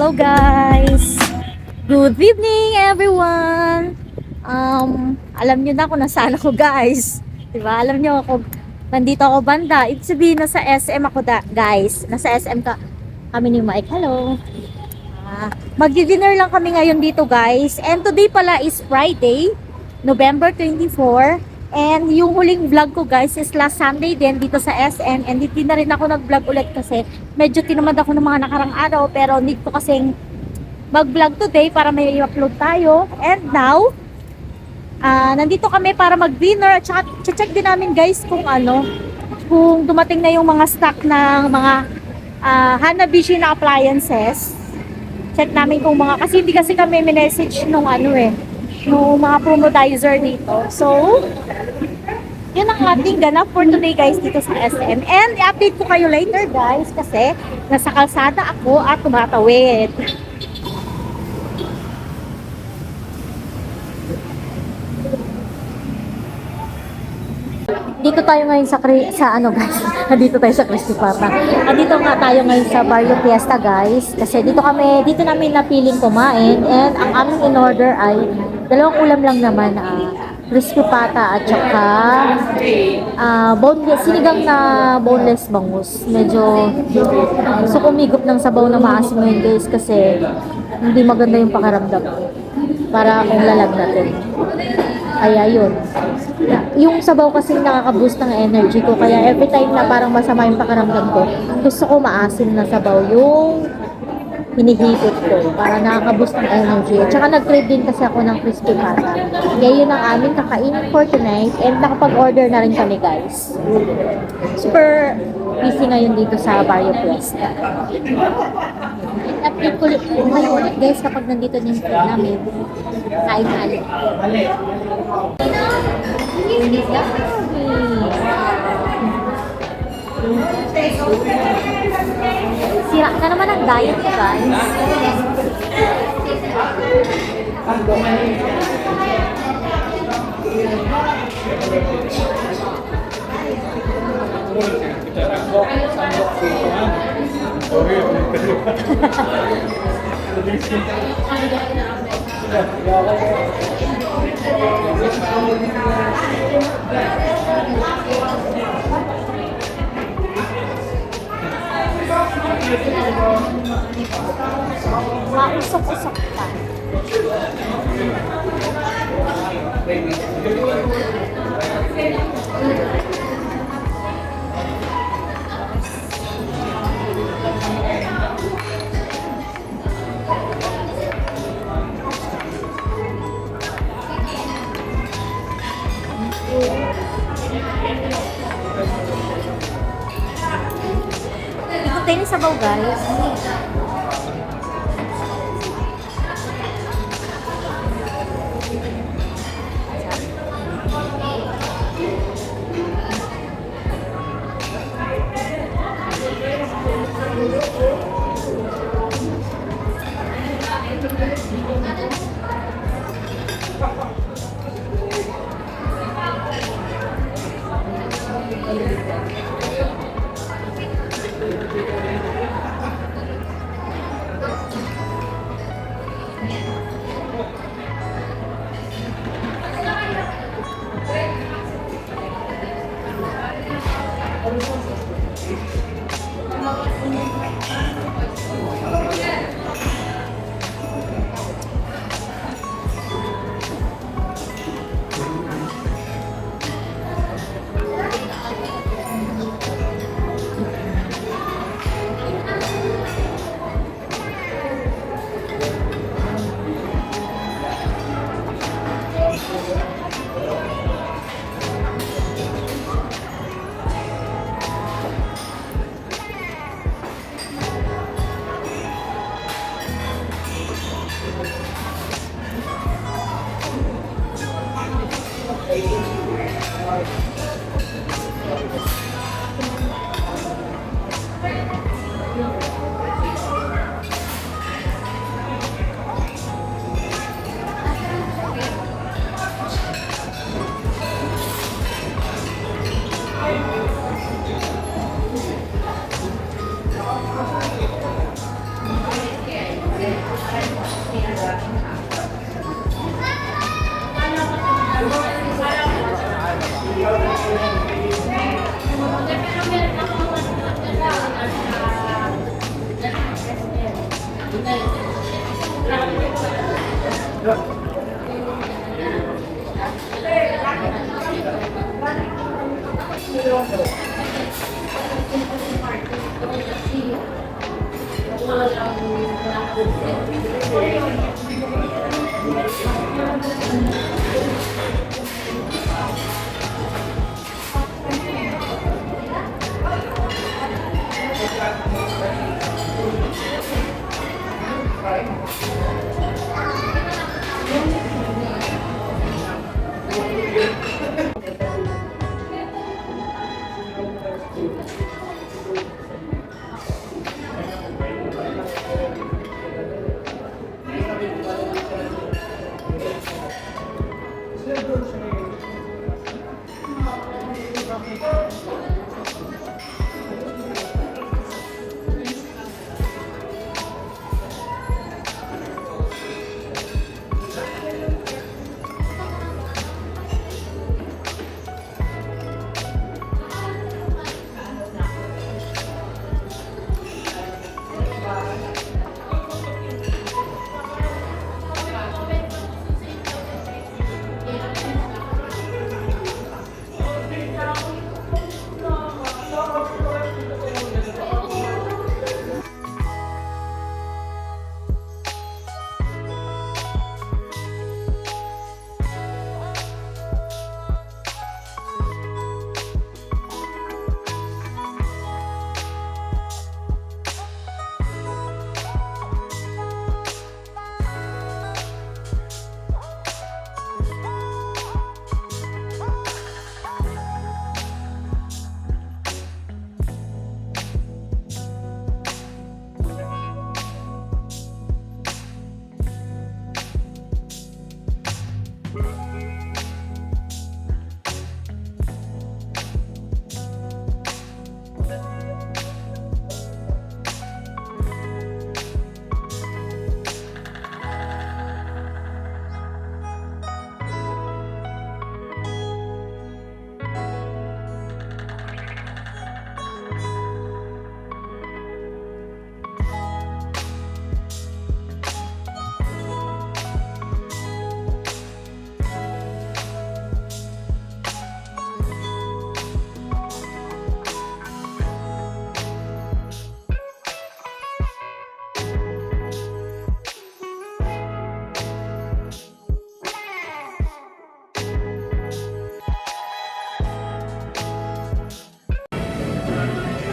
Hello guys! Good evening everyone! Alam nyo na kung nasaan ako guys. Diba? Alam nyo ako, nandito ako banda. Ibig sabihin nasa SM ako guys. Nasa SM kami ni Mike. Hello! Magdi-dinner lang kami ngayon dito guys. And today pala is Friday, November 24. And yung huling vlog ko guys is last Sunday din dito sa SM. And hindi na rin ako nag-vlog ulit kasi medyo tinamad ako ng mga nakarang araw. Pero need ko kasing mag-vlog today para may i-upload tayo. And now, nandito kami para mag-dinner. At saka check din namin guys kung kung dumating na yung mga stock ng mga Hanabishi na appliances. Check namin kung kasi hindi kasi kami minessage nung nung mga promodizer dito. So, yun ang ating ganap for today guys dito sa SM. And i-update ko kayo later guys kasi nasa kalsada ako at tumatawid. Dito tayo ngayon sa guys. Nandito tayo sa Crispy Pata. Nandito nga tayo ngayon sa Barrio Fiesta guys. Kasi dito namin napiling kumain. And ang aming in-order ay dalawang ulam lang naman. Crispy Pata at saka sinigang na boneless bangus. Medyo gusto ko umigop ng sabaw na maasim ngayon guys kasi hindi maganda yung pakaramdam. Para akong lalagnatin. Kaya yun. Yung sabaw kasi nakaka-boost ng energy ko. Kaya every time na parang masama yung pakaramdam ko, gusto ko maasim na sabaw yung hinihipot ko. Para nakaka-boost ng energy. At saka nag-crave din kasi ako ng crispy pata. Kaya yun ang aming kakainin for tonight. And nakapag-order na rin kami guys. Super busy ngayon dito sa Barrio Fiesta. Update ko ulit guys kapag nandito yung food namin. Kain na ulit. Sira na naman ang diet ko guys. Mausok-usok pa. Ikot tayo ng sabaw guys.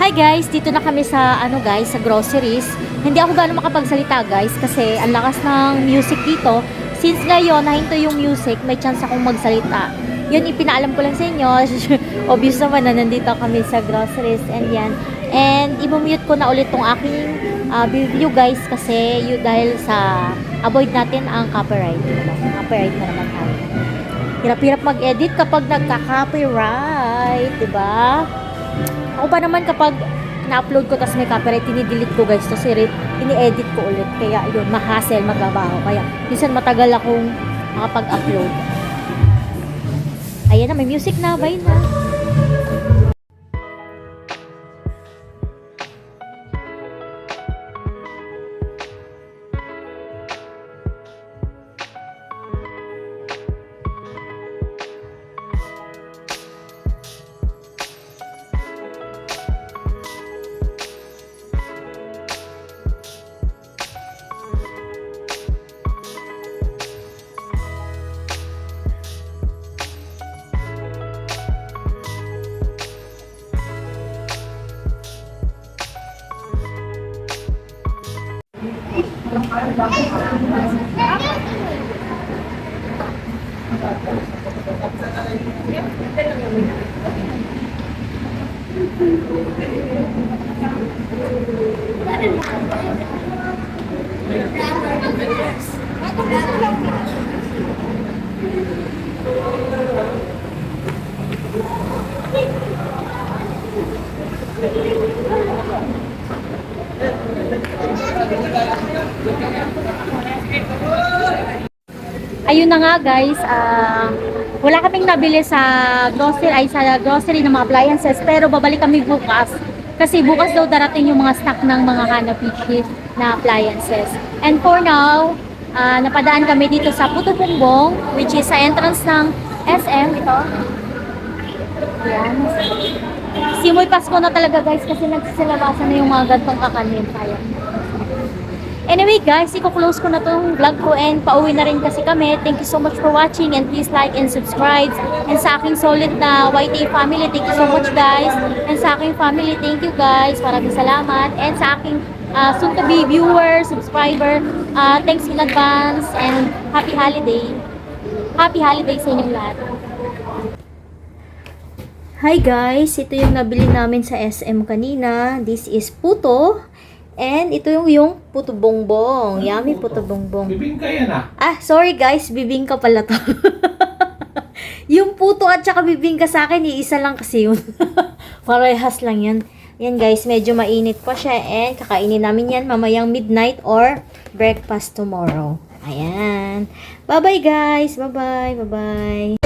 Hi guys, dito na kami sa guys, sa groceries. Hindi ako gaano makapagsalita guys kasi ang lakas ng music dito. Since ngayon nahinto yung music, may chance akong magsalita. Yun ipinaalam ko lang sa inyo. Obvious naman na nandito kami sa groceries and yan. And i-mute ko na ulit tong aking review guys kasi dahil sa avoid natin ang copyright. Copyright na naman tayo. Hirap-hirap mag-edit kapag nagka-copyright, 'di ba? Ako pa naman kapag na-upload ko tapos may copyright, tinidelete ko guys, tapos ini-edit ko ulit. Kaya yun, ma-hassle, magbabaho. Kaya minsan matagal akong makapag-upload. Ayan na, may music na. Bye na. Ayun na nga guys, wala kaming nabili sa grocery ng mga appliances, pero babalik kami bukas. Kasi bukas daw darating yung mga stock ng mga Hanabishi na appliances. And for now, napadaan kami dito sa Puto Bumbong, which is sa entrance ng SM. Ito. Ayan. Simoy Pasko na talaga guys kasi nagsisilabasan na yung mga gantong kakanin. Ayan. Anyway guys, i-close ko na tong vlog ko and pauwi na rin kasi kami. Thank you so much for watching and please like and subscribe. And sa aking solid na YT family, thank you so much guys. And sa aking family, thank you guys. Maraming salamat. And sa aking soon to be viewer, subscriber, thanks in advance and happy holiday. Happy holiday sa inyong lahat. Hi guys, ito yung nabili namin sa SM kanina. This is puto. And ito yung puto bongbong. Yummy puto bongbong. Bibingka yan ah. Sorry guys, bibingka pala to. Yung puto at saka bibingka sa akin, iisa lang kasi yun. Parehas lang yan. Yan guys, medyo mainit pa siya. And kakainin namin yan mamayang midnight or breakfast tomorrow. Ayan. Bye-bye guys. Bye-bye. Bye-bye.